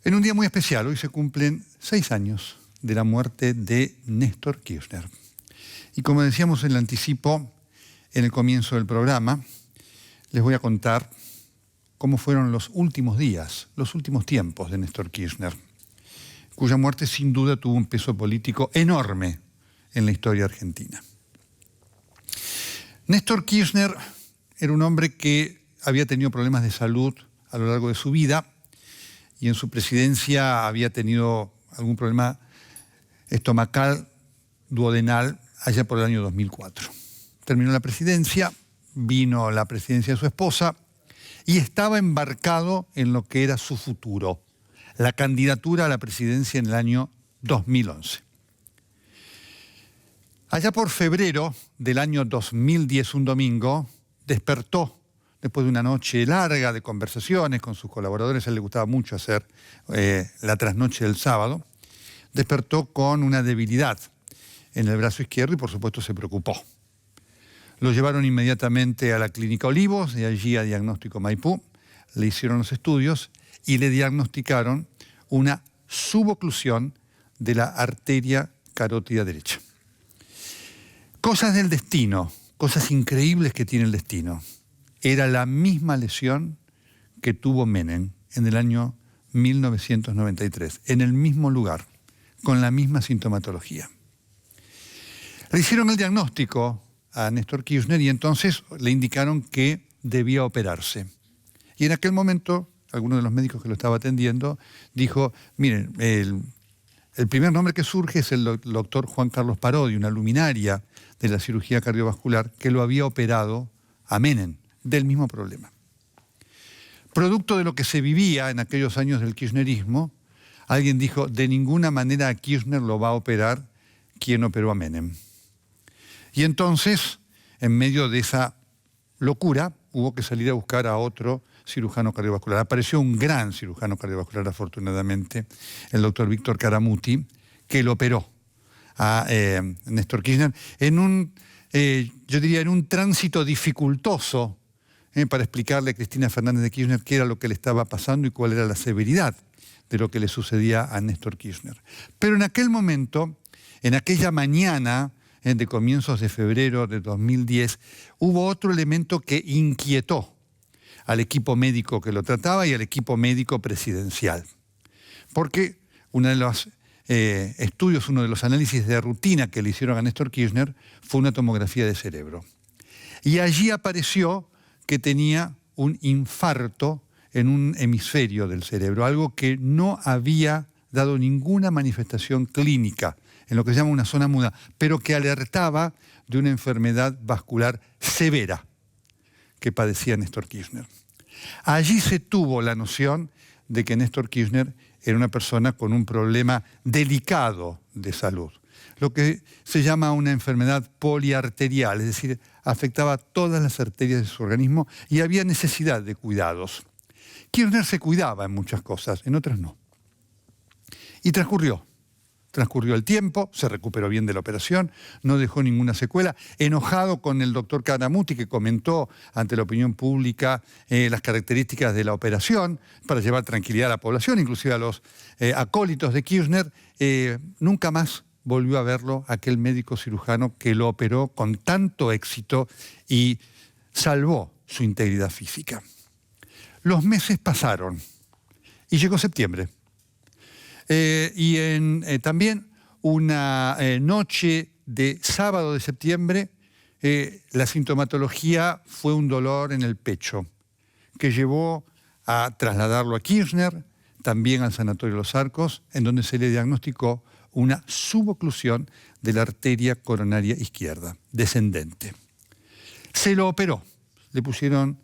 En un día muy especial, hoy se cumplen 6 años de la muerte de Néstor Kirchner. Y como decíamos en el anticipo, en el comienzo del programa, les voy a contar cómo fueron los últimos días, los últimos tiempos de Néstor Kirchner, cuya muerte sin duda tuvo un peso político enorme en la historia argentina. Néstor Kirchner era un hombre que había tenido problemas de salud a lo largo de su vida y en su presidencia había tenido algún problema estomacal, duodenal, allá por el año 2004. Terminó la presidencia, vino la presidencia de su esposa y estaba embarcado en lo que era su futuro, la candidatura a la presidencia en el año 2011. Allá por febrero del año 2010, un domingo, despertó después de una noche larga de conversaciones con sus colaboradores. A él le gustaba mucho hacer la trasnoche del sábado. Despertó con una debilidad en el brazo izquierdo y por supuesto se preocupó. Lo llevaron inmediatamente a la Clínica Olivos, de allí a Diagnóstico Maipú, le hicieron los estudios y le diagnosticaron una suboclusión de la arteria carótida derecha. Cosas del destino, cosas increíbles que tiene el destino. Era la misma lesión que tuvo Menem en el año 1993, en el mismo lugar, con la misma sintomatología. Le hicieron el diagnóstico a Néstor Kirchner y entonces le indicaron que debía operarse. Y en aquel momento, alguno de los médicos que lo estaba atendiendo dijo, miren, el primer nombre que surge es el doctor Juan Carlos Parodi, una luminaria de la cirugía cardiovascular, que lo había operado a Menem del mismo problema. Producto de lo que se vivía en aquellos años del kirchnerismo, alguien dijo, de ninguna manera a Kirchner lo va a operar quien operó a Menem. Y entonces, en medio de esa locura, hubo que salir a buscar a otro cirujano cardiovascular. Apareció un gran cirujano cardiovascular, afortunadamente, el doctor Víctor Caramuti, que lo operó a Néstor Kirchner en un, yo diría, en un tránsito dificultoso para explicarle a Cristina Fernández de Kirchner qué era lo que le estaba pasando y cuál era la severidad de lo que le sucedía a Néstor Kirchner. Pero en aquel momento, en aquella mañana de comienzos de febrero de 2010, hubo otro elemento que inquietó al equipo médico que lo trataba y al equipo médico presidencial. Porque uno de los estudios, uno de los análisis de rutina que le hicieron a Néstor Kirchner fue una tomografía de cerebro. Y allí apareció que tenía un infarto en un hemisferio del cerebro, algo que no había dado ninguna manifestación clínica, en lo que se llama una zona muda, pero que alertaba de una enfermedad vascular severa que padecía Néstor Kirchner. Allí se tuvo la noción de que Néstor Kirchner era una persona con un problema delicado de salud, lo que se llama una enfermedad poliarterial, es decir, afectaba todas las arterias de su organismo y había necesidad de cuidados. Kirchner se cuidaba en muchas cosas, en otras no. Y transcurrió el tiempo, se recuperó bien de la operación, no dejó ninguna secuela, enojado con el doctor Caramuti, que comentó ante la opinión pública las características de la operación para llevar tranquilidad a la población, inclusive a los acólitos de Kirchner, nunca más volvió a verlo aquel médico cirujano que lo operó con tanto éxito y salvó su integridad física. Los meses pasaron y llegó septiembre. Y también una noche de sábado de septiembre, la sintomatología fue un dolor en el pecho que llevó a trasladarlo a Kirchner, también al Sanatorio Los Arcos, en donde se le diagnosticó una suboclusión de la arteria coronaria izquierda, descendente. Se lo operó, le pusieron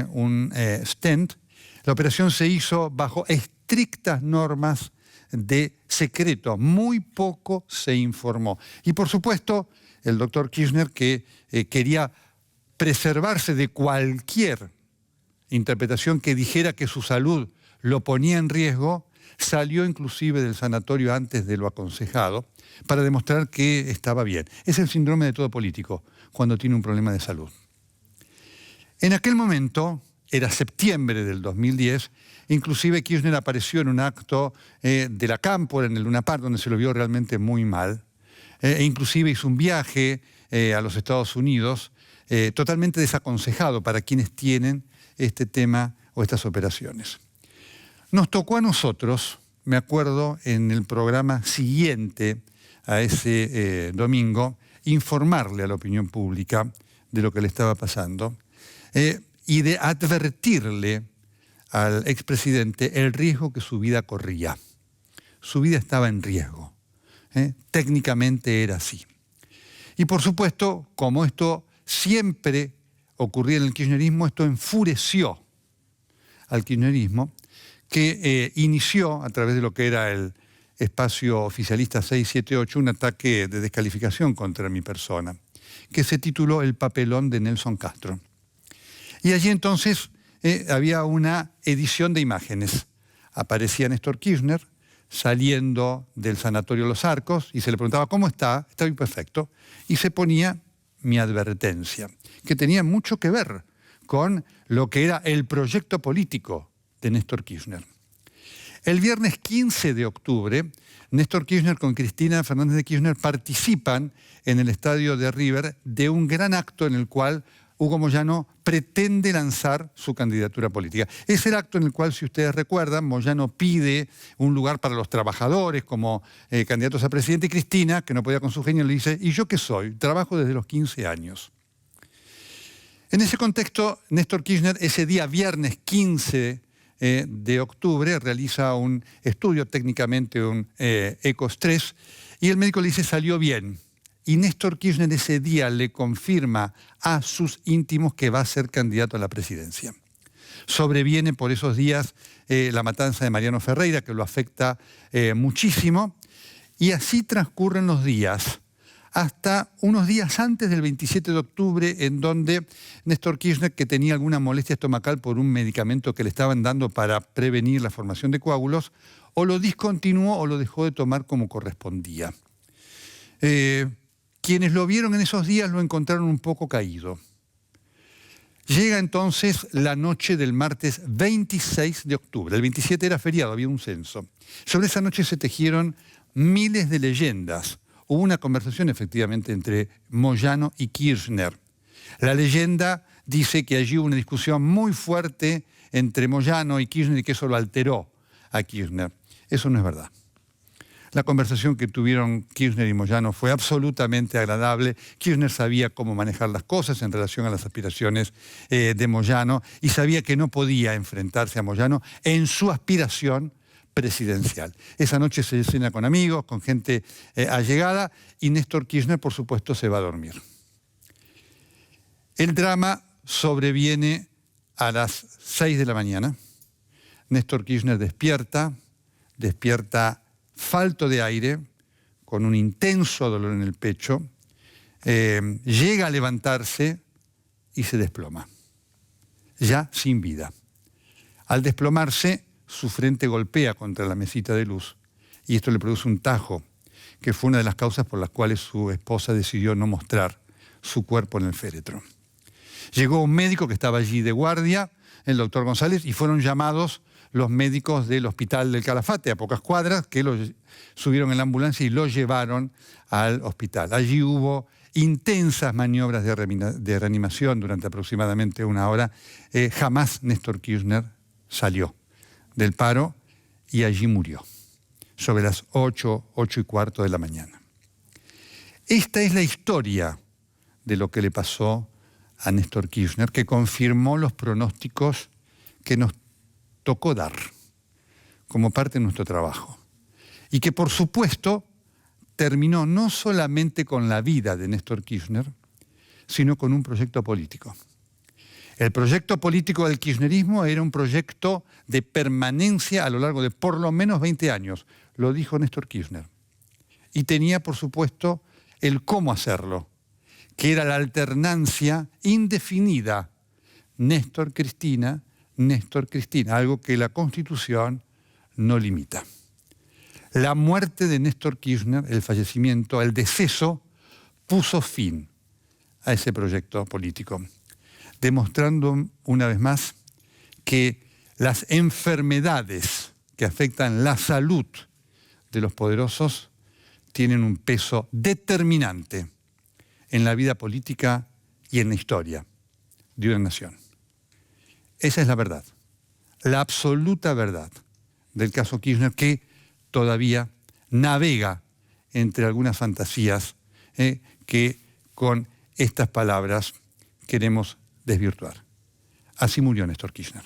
un stent. La operación se hizo bajo estrictas normas de secreto, muy poco se informó. Y por supuesto, el doctor Kirchner, que quería preservarse de cualquier interpretación que dijera que su salud lo ponía en riesgo, salió inclusive del sanatorio antes de lo aconsejado para demostrar que estaba bien. Es el síndrome de todo político cuando tiene un problema de salud. En aquel momento, era septiembre del 2010, inclusive Kirchner apareció en un acto de la Cámpora, en el Luna Park, donde se lo vio realmente muy mal, e inclusive hizo un viaje a los Estados Unidos, totalmente desaconsejado para quienes tienen este tema o estas operaciones. Nos tocó a nosotros, me acuerdo, en el programa siguiente a ese domingo, informarle a la opinión pública de lo que le estaba pasando y de advertirle al expresidente el riesgo que su vida corría. Su vida estaba en riesgo. Técnicamente era así. Y por supuesto, como esto siempre ocurría en el kirchnerismo, esto enfureció al kirchnerismo, que inició a través de lo que era el espacio oficialista 678 un ataque de descalificación contra mi persona, que se tituló El papelón de Nelson Castro. Y allí entonces había una edición de imágenes. Aparecía Néstor Kirchner saliendo del sanatorio Los Arcos y se le preguntaba ¿cómo está? Está bien, perfecto. Y se ponía mi advertencia, que tenía mucho que ver con lo que era el proyecto político de Néstor Kirchner. El viernes 15 de octubre, Néstor Kirchner con Cristina Fernández de Kirchner participan en el estadio de River de un gran acto en el cual Hugo Moyano pretende lanzar su candidatura política. Es el acto en el cual, si ustedes recuerdan, Moyano pide un lugar para los trabajadores como candidatos a presidente y Cristina, que no podía con su genio, le dice, ¿y yo qué soy? Trabajo desde los 15 años. En ese contexto, Néstor Kirchner, ese día viernes 15 de octubre, realiza un estudio, técnicamente un ecoestrés, y el médico le dice, salió bien. Y Néstor Kirchner ese día le confirma a sus íntimos que va a ser candidato a la presidencia. Sobreviene por esos días la matanza de Mariano Ferreira, que lo afecta muchísimo, y así transcurren los días, hasta unos días antes del 27 de octubre, en donde Néstor Kirchner, que tenía alguna molestia estomacal por un medicamento que le estaban dando para prevenir la formación de coágulos, o lo discontinuó o lo dejó de tomar como correspondía. Quienes lo vieron en esos días lo encontraron un poco caído. Llega entonces la noche del martes 26 de octubre. El 27 era feriado, había un censo. Sobre esa noche se tejieron miles de leyendas. Hubo una conversación efectivamente entre Moyano y Kirchner. La leyenda dice que allí hubo una discusión muy fuerte entre Moyano y Kirchner y que eso lo alteró a Kirchner. Eso no es verdad. La conversación que tuvieron Kirchner y Moyano fue absolutamente agradable. Kirchner sabía cómo manejar las cosas en relación a las aspiraciones de Moyano y sabía que no podía enfrentarse a Moyano en su aspiración presidencial. Esa noche se cena con amigos, con gente allegada, y Néstor Kirchner, por supuesto, se va a dormir. El drama sobreviene a las 6 de la mañana. Néstor Kirchner despierta falto de aire, con un intenso dolor en el pecho, llega a levantarse y se desploma, ya sin vida. Al desplomarse, su frente golpea contra la mesita de luz y esto le produce un tajo, que fue una de las causas por las cuales su esposa decidió no mostrar su cuerpo en el féretro. Llegó un médico que estaba allí de guardia, el doctor González, y fueron llamados los médicos del hospital del Calafate, a pocas cuadras, que lo subieron en la ambulancia y lo llevaron al hospital. Allí hubo intensas maniobras de reanimación durante aproximadamente una hora. Jamás Néstor Kirchner salió del paro y allí murió, sobre las 8:15 de la mañana. Esta es la historia de lo que le pasó a Néstor Kirchner, que confirmó los pronósticos que nos tocó dar como parte de nuestro trabajo y que por supuesto terminó no solamente con la vida de Néstor Kirchner, sino con un proyecto político. El proyecto político del kirchnerismo era un proyecto de permanencia a lo largo de por lo menos 20 años, lo dijo Néstor Kirchner, y tenía por supuesto el cómo hacerlo, que era la alternancia indefinida Néstor-Cristina, Néstor-Cristina, algo que la Constitución no limita. La muerte de Néstor Kirchner, el fallecimiento, el deceso, puso fin a ese proyecto político, demostrando una vez más que las enfermedades que afectan la salud de los poderosos tienen un peso determinante en la vida política y en la historia de una nación. Esa es la verdad, la absoluta verdad del caso Kirchner, que todavía navega entre algunas fantasías que con estas palabras queremos desvirtuar. Así murió Néstor Kirchner.